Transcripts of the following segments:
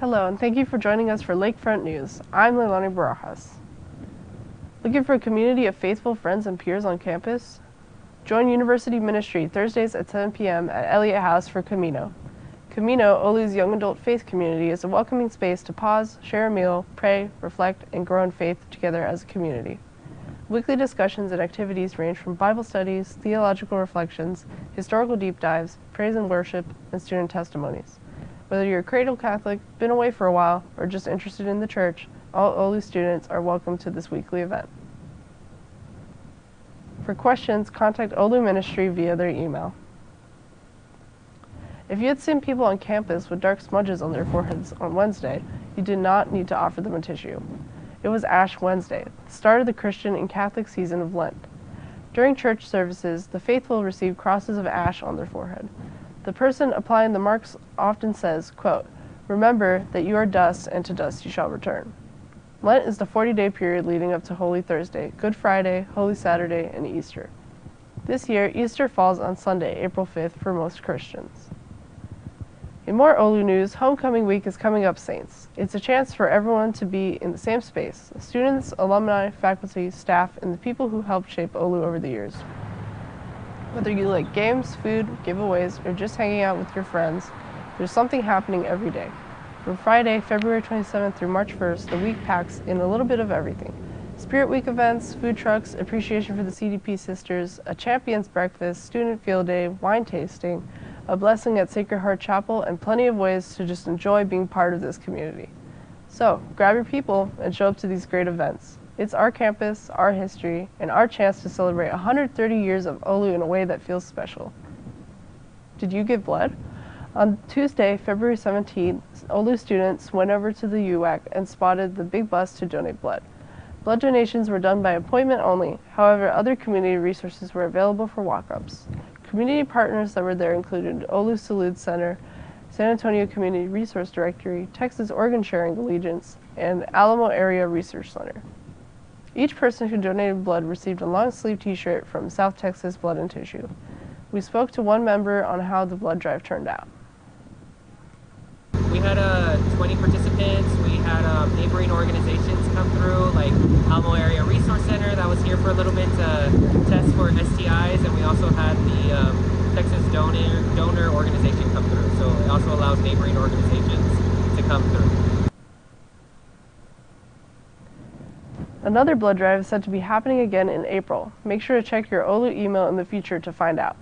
Hello, and thank you for joining us for Lakefront News. I'm Leilani Barajas. Looking for a community of faithful friends and peers on campus? Join University Ministry Thursdays at 7 p.m. at Elliott House for Camino. Camino, Olu's young adult faith community, is a welcoming space to pause, share a meal, pray, reflect, and grow in faith together as a community. Weekly discussions and activities range from Bible studies, theological reflections, historical deep dives, praise and worship, and student testimonies. Whether you're a cradle Catholic, been away for a while, or just interested in the church, all Olu students are welcome to this weekly event. For questions, contact Olu Ministry via their email. If you had seen people on campus with dark smudges on their foreheads on Wednesday, you did not need to offer them a tissue. It was Ash Wednesday, the start of the Christian and Catholic season of Lent. During church services, the faithful receive crosses of ash on their forehead. The person applying the marks often says, quote, "Remember that you are dust, and to dust you shall return." Lent is the 40-day period leading up to Holy Thursday, Good Friday, Holy Saturday, and Easter. This year, Easter falls on Sunday, April 5th for most Christians. In more Olu news, Homecoming Week is coming up, Saints. It's a chance for everyone to be in the same space: students, alumni, faculty, staff, and the people who helped shape Olu over the years. Whether you like games, food, giveaways, or just hanging out with your friends, there's something happening every day. From Friday, February 27th through March 1st, the week packs in a little bit of everything. Spirit Week events, food trucks, appreciation for the CDP sisters, a champions breakfast, student field day, wine tasting, a blessing at Sacred Heart Chapel, and plenty of ways to just enjoy being part of this community. So, grab your people and show up to these great events. It's our campus, our history, and our chance to celebrate 130 years of Olu in a way that feels special. Did you give blood? On Tuesday, February 17th, Olu students went over to the UWAC and spotted the big bus to donate blood. Blood donations were done by appointment only. However, other community resources were available for walk-ups. Community partners that were there included Olu Salud Center, San Antonio Community Resource Directory, Texas Organ Sharing Allegiance, and Alamo Area Research Center. Each person who donated blood received a long-sleeve t-shirt from South Texas Blood and Tissue. We spoke to one member on how the blood drive turned out. We had 20 participants. We had neighboring organizations come through, like Alamo Area Resource Center that was here for a little bit to test for STIs, and we also had the Texas Donor Organization come through. So it also allows neighboring organizations to come through. Another blood drive is said to be happening again in April. Make sure to check your Olu email in the future to find out.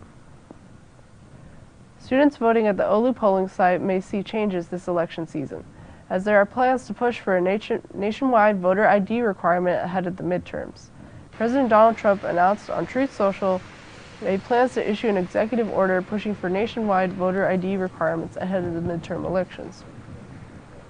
Students voting at the Olu polling site may see changes this election season, as there are plans to push for a nationwide voter ID requirement ahead of the midterms. President Donald Trump announced on Truth Social that he plans to issue an executive order pushing for nationwide voter ID requirements ahead of the midterm elections.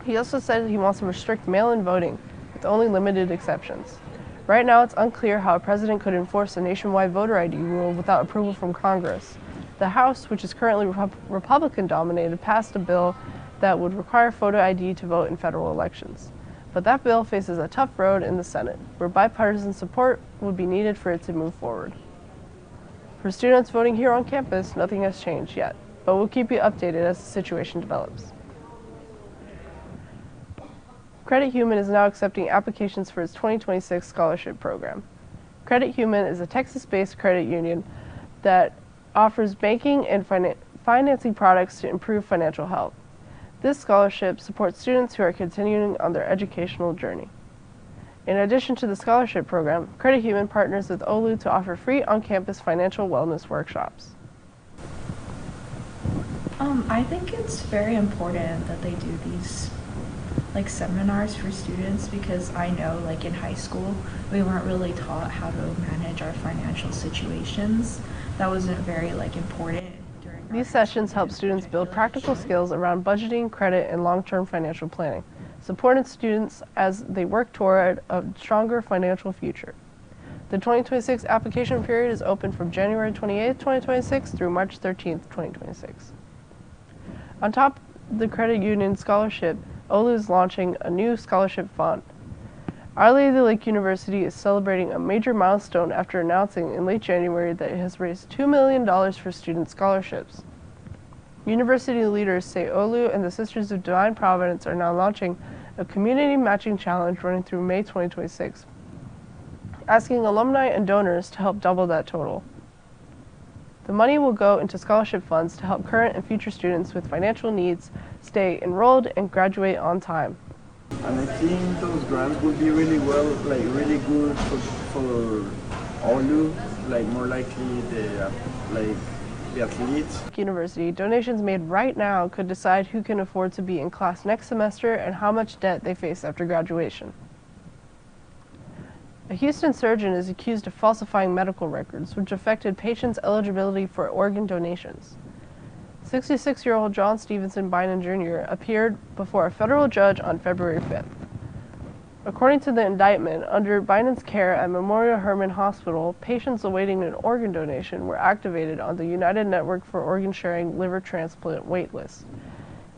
He also said he wants to restrict mail-in voting, with only limited exceptions. Right now, it's unclear how a president could enforce a nationwide voter ID rule without approval from Congress. The House, which is currently Republican-dominated, passed a bill that would require photo ID to vote in federal elections. But that bill faces a tough road in the Senate, where bipartisan support would be needed for it to move forward. For students voting here on campus, nothing has changed yet, but we'll keep you updated as the situation develops. Credit Human is now accepting applications for its 2026 scholarship program. Credit Human is a Texas-based credit union that offers banking and financing products to improve financial health. This scholarship supports students who are continuing on their educational journey. In addition to the scholarship program, Credit Human partners with Olu to offer free on-campus financial wellness workshops. I think it's very important that they do these seminars for students, because I know in high school we weren't really taught how to manage our financial situations. That wasn't very important during These sessions help students build practical skills around budgeting, credit, and long-term financial planning, supporting students as they work toward a stronger financial future. The 2026 application period is open from January 28, 2026 through March 13, 2026. On top of the credit union scholarship, Olu is launching a new scholarship fund. Our Lady of the Lake University is celebrating a major milestone after announcing in late January that it has raised $2 million for student scholarships. University leaders say Olu and the Sisters of Divine Providence are now launching a community matching challenge running through May 2026, asking alumni and donors to help double that total. The money will go into scholarship funds to help current and future students with financial needs stay enrolled and graduate on time. And I think those grants would be really really good for Olu, more likely the athletes. University, donations made right now could decide who can afford to be in class next semester and how much debt they face after graduation. A Houston surgeon is accused of falsifying medical records, which affected patients' eligibility for organ donations. 66-year-old John Stevenson Bynum Jr. appeared before a federal judge on February 5th. According to the indictment, under Bynum's care at Memorial Hermann Hospital, patients awaiting an organ donation were activated on the United Network for Organ Sharing liver transplant waitlist.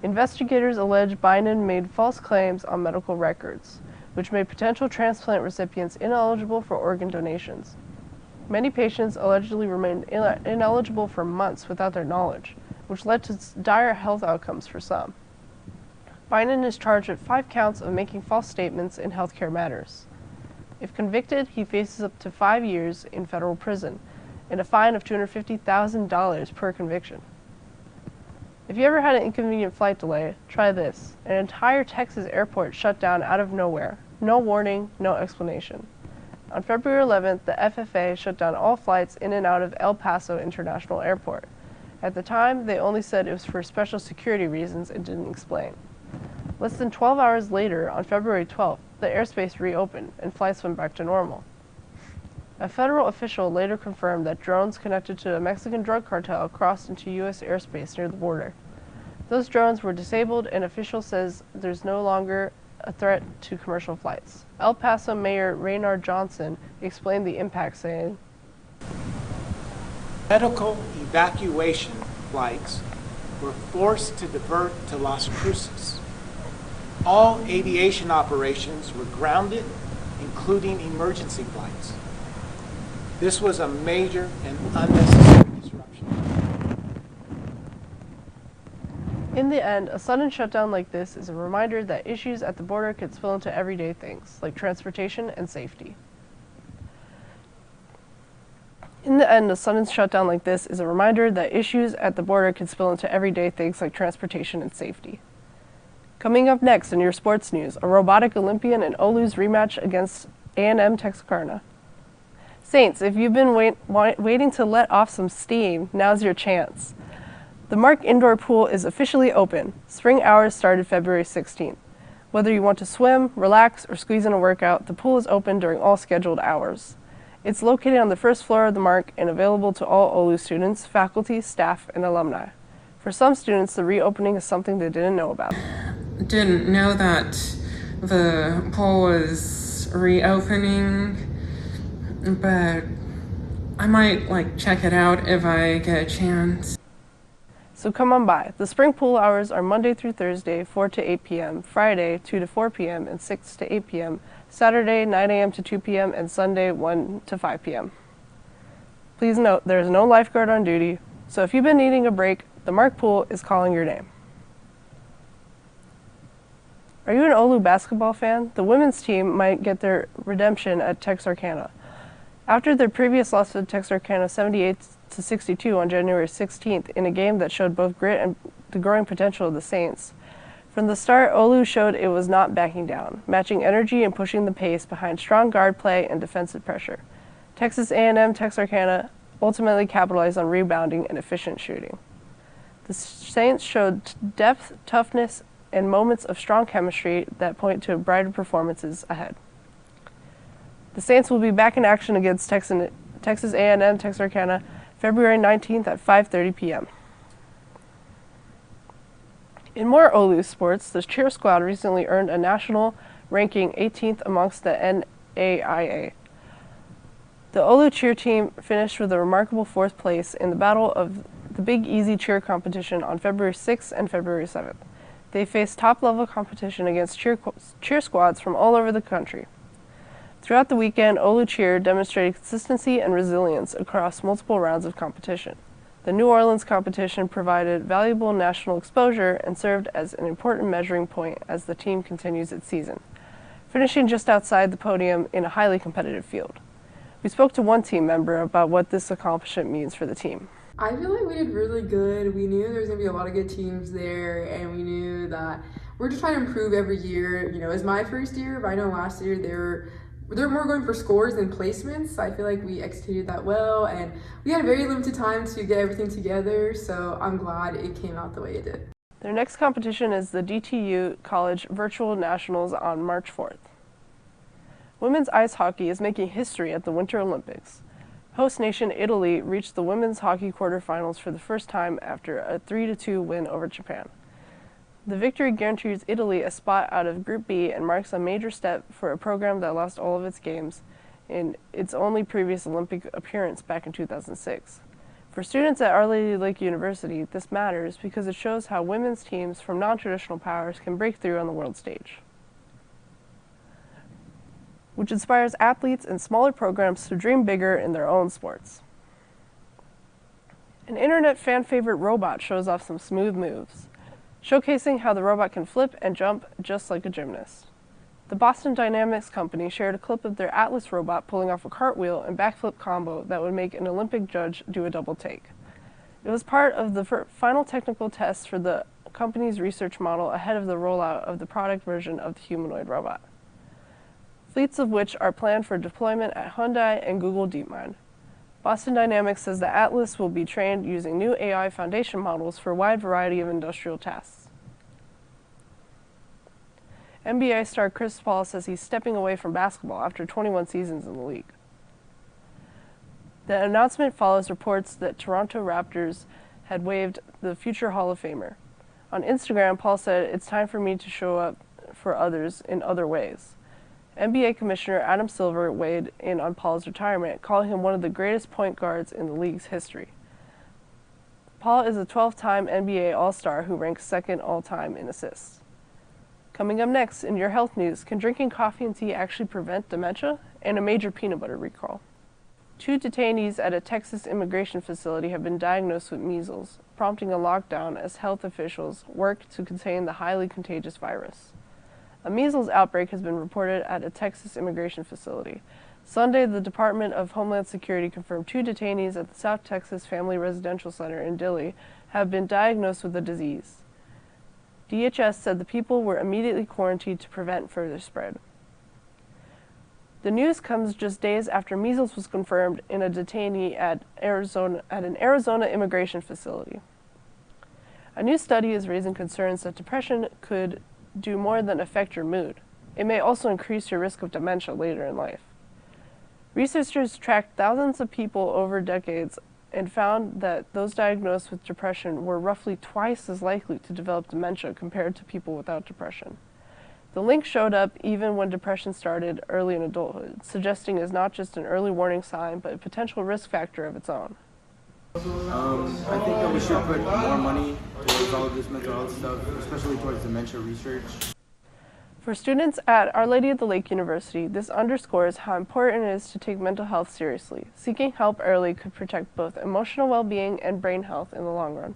Investigators allege Bynum made false claims on medical records, which made potential transplant recipients ineligible for organ donations. Many patients allegedly remained ineligible for months without their knowledge, which led to dire health outcomes for some. Bynum is charged with 5 counts of making false statements in healthcare matters. If convicted, he faces up to 5 years in federal prison and a fine of $250,000 per conviction. If you ever had an inconvenient flight delay, try this. An entire Texas airport shut down out of nowhere. No warning, no explanation. On February 11th, the FFA shut down all flights in and out of El Paso International Airport. At the time, they only said it was for special security reasons and didn't explain. Less than 12 hours later, on February 12th, the airspace reopened and flights went back to normal. A federal official later confirmed that drones connected to a Mexican drug cartel crossed into U.S. airspace near the border. Those drones were disabled, and official says there's no longer a threat to commercial flights. El Paso Mayor Raynard Johnson explained the impact, saying, "Medical evacuation flights were forced to divert to Las Cruces. All aviation operations were grounded, including emergency flights. This was a major and unnecessary disruption." In the end, a sudden shutdown like this is a reminder that issues at the border could spill into everyday things, like transportation and safety. Coming up next in your sports news, a robotic Olympian and Olu's rematch against A&M Texarkana. Saints, if you've been waiting to let off some steam, now's your chance. The Mark Indoor Pool is officially open. Spring hours started February 16th. Whether you want to swim, relax, or squeeze in a workout, the pool is open during all scheduled hours. It's located on the first floor of the Mark and available to all Olu students, faculty, staff, and alumni. For some students, the reopening is something they didn't know about. Didn't know that the pool was reopening, but I might check it out if I get a chance. So come on by. The spring pool hours are Monday through Thursday, 4 to 8 p.m., Friday, 2 to 4 p.m., and 6 to 8 p.m., Saturday, 9 a.m. to 2 p.m., and Sunday, 1 to 5 p.m. Please note, there is no lifeguard on duty, so if you've been needing a break, the Mark Pool is calling your name. Are you an Olu basketball fan? The women's team might get their redemption at Texarkana. After their previous loss to Texarkana 78-62 on January 16th in a game that showed both grit and the growing potential of the Saints, from the start, Olu showed it was not backing down, matching energy and pushing the pace behind strong guard play and defensive pressure. Texas A&M Texarkana ultimately capitalized on rebounding and efficient shooting. The Saints showed depth, toughness, and moments of strong chemistry that point to brighter performances ahead. The Saints will be back in action against Texas A&M Texarkana February 19th at 5:30 p.m. In more Olu sports, the cheer squad recently earned a national ranking 18th amongst the NAIA. The Olu cheer team finished with a remarkable 4th place in the Battle of the Big Easy cheer competition on February 6th and February 7th. They faced top-level competition against cheer squads from all over the country. Throughout the weekend, Olu cheer demonstrated consistency and resilience across multiple rounds of competition. The New Orleans competition provided valuable national exposure and served as an important measuring point as the team continues its season, finishing just outside the podium in a highly competitive field. We spoke to one team member about what this accomplishment means for the team. I feel like we did really good. We knew there was going to be a lot of good teams there, and we knew that we're just trying to improve every year. You know, it was my first year, but I know last year they're more going for scores than placements. I feel like we executed that well, and we had very limited time to get everything together, so I'm glad it came out the way it did. Their next competition is the DTU College Virtual Nationals on March 4th. Women's ice hockey is making history at the Winter Olympics. Host nation Italy reached the women's hockey quarterfinals for the first time after a 3-2 win over Japan. The victory guarantees Italy a spot out of Group B and marks a major step for a program that lost all of its games in its only previous Olympic appearance back in 2006. For students at Our Lady of the Lake University, this matters because it shows how women's teams from non-traditional powers can break through on the world stage, which inspires athletes in smaller programs to dream bigger in their own sports. An internet fan-favorite robot shows off some smooth moves, showcasing how the robot can flip and jump just like a gymnast. The Boston Dynamics company shared a clip of their Atlas robot pulling off a cartwheel and backflip combo that would make an Olympic judge do a double take. It was part of the final technical tests for the company's research model ahead of the rollout of the product version of the humanoid robot, fleets of which are planned for deployment at Hyundai and Google DeepMind. Boston Dynamics says the Atlas will be trained using new AI foundation models for a wide variety of industrial tasks. NBA star Chris Paul says he's stepping away from basketball after 21 seasons in the league. The announcement follows reports that Toronto Raptors had waived the future Hall of Famer. On Instagram, Paul said, "It's time for me to show up for others in other ways." NBA Commissioner Adam Silver weighed in on Paul's retirement, calling him one of the greatest point guards in the league's history. Paul is a 12-time NBA All-Star who ranks second all-time in assists. Coming up next in your health news, can drinking coffee and tea actually prevent dementia? And a major peanut butter recall. 2 detainees at a Texas immigration facility have been diagnosed with measles, prompting a lockdown as health officials work to contain the highly contagious virus. A measles outbreak has been reported at a Texas immigration facility. Sunday, the Department of Homeland Security confirmed 2 detainees at the South Texas Family Residential Center in Dilley have been diagnosed with the disease. DHS said the people were immediately quarantined to prevent further spread. The news comes just days after measles was confirmed in a detainee at an Arizona immigration facility. A new study is raising concerns that depression could do more than affect your mood. It may also increase your risk of dementia later in life. Researchers tracked thousands of people over decades and found that those diagnosed with depression were roughly twice as likely to develop dementia compared to people without depression. The link showed up even when depression started early in adulthood, suggesting it's not just an early warning sign, but a potential risk factor of its own. I think that we should put more money towards all of this mental health stuff, especially towards dementia research. For students at Our Lady of the Lake University, this underscores how important it is to take mental health seriously. Seeking help early could protect both emotional well-being and brain health in the long run.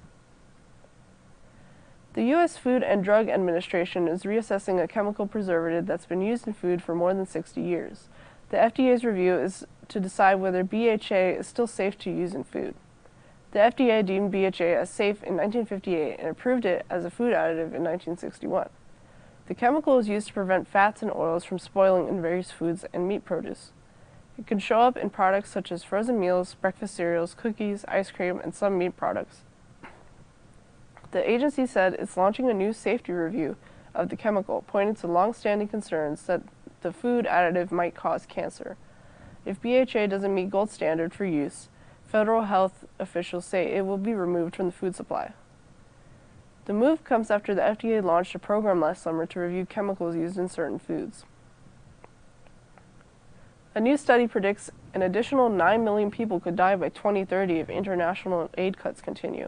The U.S. Food and Drug Administration is reassessing a chemical preservative that's been used in food for more than 60 years. The FDA's review is to decide whether BHA is still safe to use in food. The FDA deemed BHA as safe in 1958 and approved it as a food additive in 1961. The chemical is used to prevent fats and oils from spoiling in various foods and meat produce. It can show up in products such as frozen meals, breakfast cereals, cookies, ice cream, and some meat products. The agency said it's launching a new safety review of the chemical, pointing to long-standing concerns that the food additive might cause cancer. If BHA doesn't meet gold standard for use, federal health officials say it will be removed from the food supply. The move comes after the FDA launched a program last summer to review chemicals used in certain foods. A new study predicts an additional 9 million people could die by 2030 if international aid cuts continue.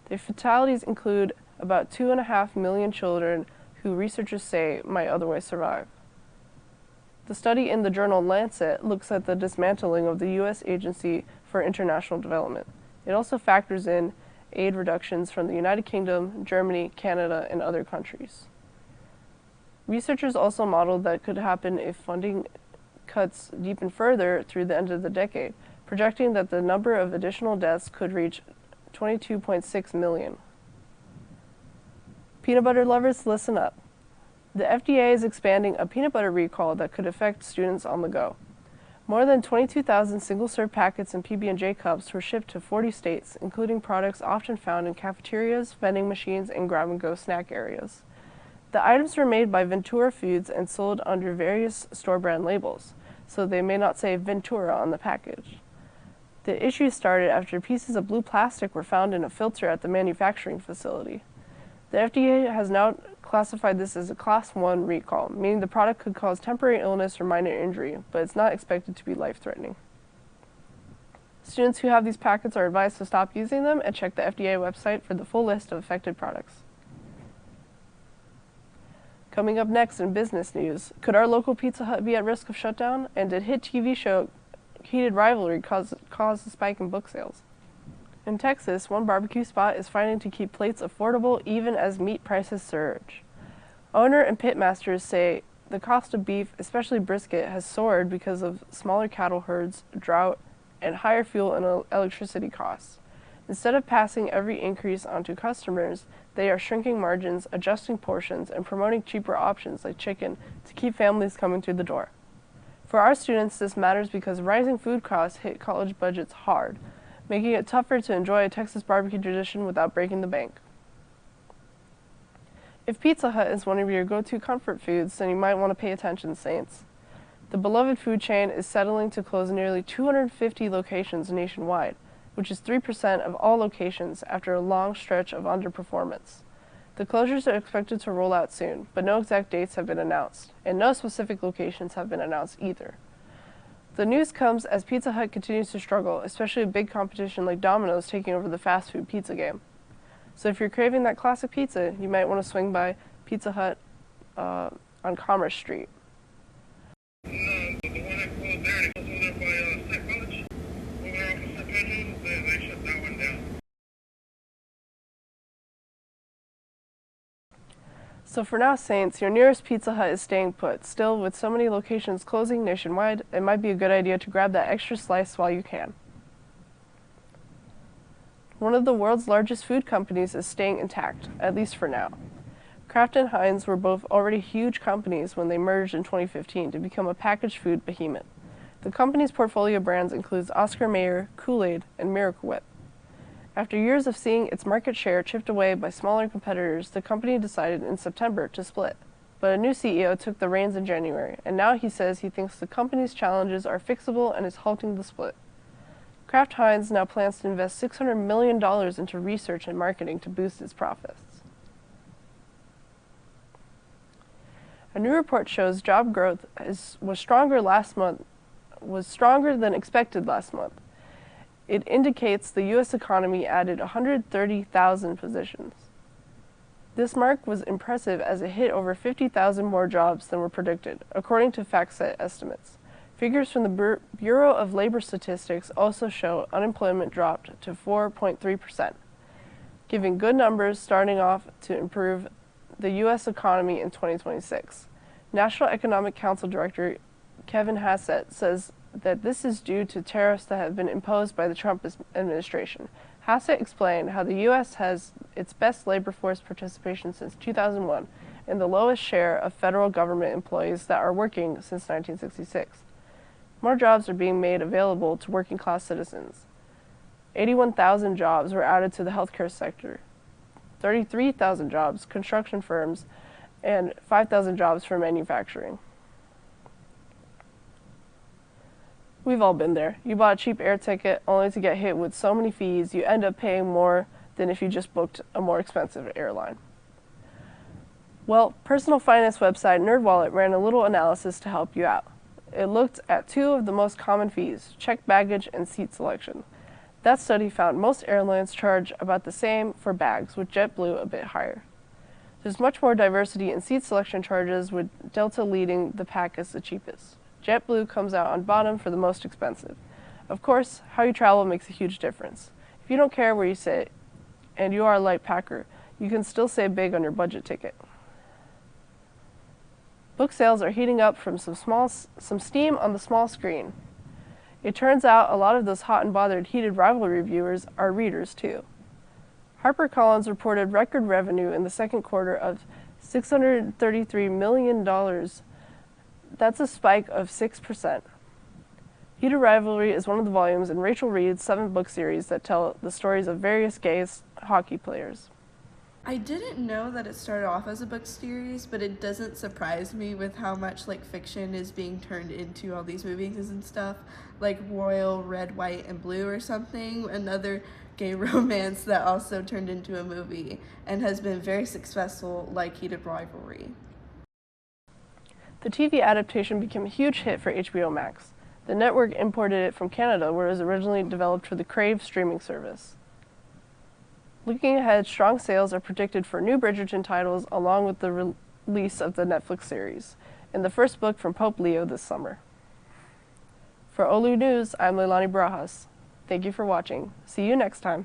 The fatalities include about 2.5 million children who researchers say might otherwise survive. The study in the journal Lancet looks at the dismantling of the U.S. Agency for International Development. It also factors in aid reductions from the United Kingdom, Germany, Canada, and other countries. Researchers also modeled that could happen if funding cuts deepen further through the end of the decade, projecting that the number of additional deaths could reach 22.6 million. Peanut butter lovers, listen up. The FDA is expanding a peanut butter recall that could affect students on the go. More than 22,000 single-serve packets and PB&J cups were shipped to 40 states, including products often found in cafeterias, vending machines, and grab-and-go snack areas. The items were made by Ventura Foods and sold under various store-brand labels, so they may not say Ventura on the package. The issue started after pieces of blue plastic were found in a filter at the manufacturing facility. The FDA has now classified this as a Class 1 recall, meaning the product could cause temporary illness or minor injury, but it's not expected to be life-threatening. Students who have these packets are advised to stop using them and check the FDA website for the full list of affected products. Coming up next in business news, could our local Pizza Hut be at risk of shutdown? And did hit TV show Heated Rivalry cause a spike in book sales? In Texas, one barbecue spot is fighting to keep plates affordable even as meat prices surge. Owner and pitmasters say the cost of beef, especially brisket, has soared because of smaller cattle herds, drought, and higher fuel and electricity costs. Instead of passing every increase onto customers, they are shrinking margins, adjusting portions, and promoting cheaper options like chicken to keep families coming through the door. For our students, this matters because rising food costs hit college budgets hard, making it tougher to enjoy a Texas barbecue tradition without breaking the bank. If Pizza Hut is one of your go-to comfort foods, then you might want to pay attention, Saints. The beloved food chain is settling to close nearly 250 locations nationwide, which is 3% of all locations after a long stretch of underperformance. The closures are expected to roll out soon, but no exact dates have been announced, and no specific locations have been announced either. The news comes as Pizza Hut continues to struggle, especially with big competition like Domino's taking over the fast food pizza game. So if you're craving that classic pizza, you might want to swing by Pizza Hut on Commerce Street. The one that closed there, and it goes over there by State College. Over there off of St. Pedro's, they shut that one down. So for now, Saints, your nearest Pizza Hut is staying put. Still, with so many locations closing nationwide, it might be a good idea to grab that extra slice while you can. One of the world's largest food companies is staying intact, at least for now. Kraft and Heinz were both already huge companies when they merged in 2015 to become a packaged food behemoth. The company's portfolio brands includes Oscar Mayer, Kool-Aid, and Miracle Whip. After years of seeing its market share chipped away by smaller competitors, the company decided in September to split. But a new CEO took the reins in January, and now he says he thinks the company's challenges are fixable and is halting the split. Kraft Heinz now plans to invest $600 million into research and marketing to boost its profits. A new report shows job growth was stronger than expected last month. It indicates the U.S. economy added 130,000 positions. This mark was impressive as it hit over 50,000 more jobs than were predicted, according to FactSet estimates. Figures from the Bureau of Labor Statistics also show unemployment dropped to 4.3%, giving good numbers starting off to improve the U.S. economy in 2026. National Economic Council Director Kevin Hassett says that this is due to tariffs that have been imposed by the Trump administration. Hassett explained how the U.S. has its best labor force participation since 2001 and the lowest share of federal government employees that are working since 1966. More jobs are being made available to working-class citizens. 81,000 jobs were added to the healthcare sector, 33,000 jobs, construction firms, and 5,000 jobs for manufacturing. We've all been there. You bought a cheap air ticket only to get hit with so many fees you end up paying more than if you just booked a more expensive airline. Well, personal finance website NerdWallet ran a little analysis to help you out. It looked at two of the most common fees, checked baggage and seat selection. That study found most airlines charge about the same for bags, with JetBlue a bit higher. There's much more diversity in seat selection charges, with Delta leading the pack as the cheapest. JetBlue comes out on bottom for the most expensive. Of course, how you travel makes a huge difference. If you don't care where you sit, and you are a light packer, you can still save big on your budget ticket. Book sales are heating up from some steam on the small screen. It turns out a lot of those hot and bothered heated rivalry viewers are readers too. HarperCollins reported record revenue in the second quarter of $633 million. That's a spike of 6%. Heated Rivalry is one of the volumes in Rachel Reed's 7-book series that tell the stories of various gay hockey players. I didn't know that it started off as a book series, but it doesn't surprise me with how much like fiction is being turned into all these movies and stuff, like Royal Red, White, and Blue or something, another gay romance that also turned into a movie and has been very successful, like Heated Rivalry. The TV adaptation became a huge hit for HBO Max. The network imported it from Canada, where it was originally developed for the Crave streaming service. Looking ahead, strong sales are predicted for new Bridgerton titles along with the release of the Netflix series, and the first book from Pope Leo this summer. For Olu News, I'm Leilani Barajas. Thank you for watching. See you next time.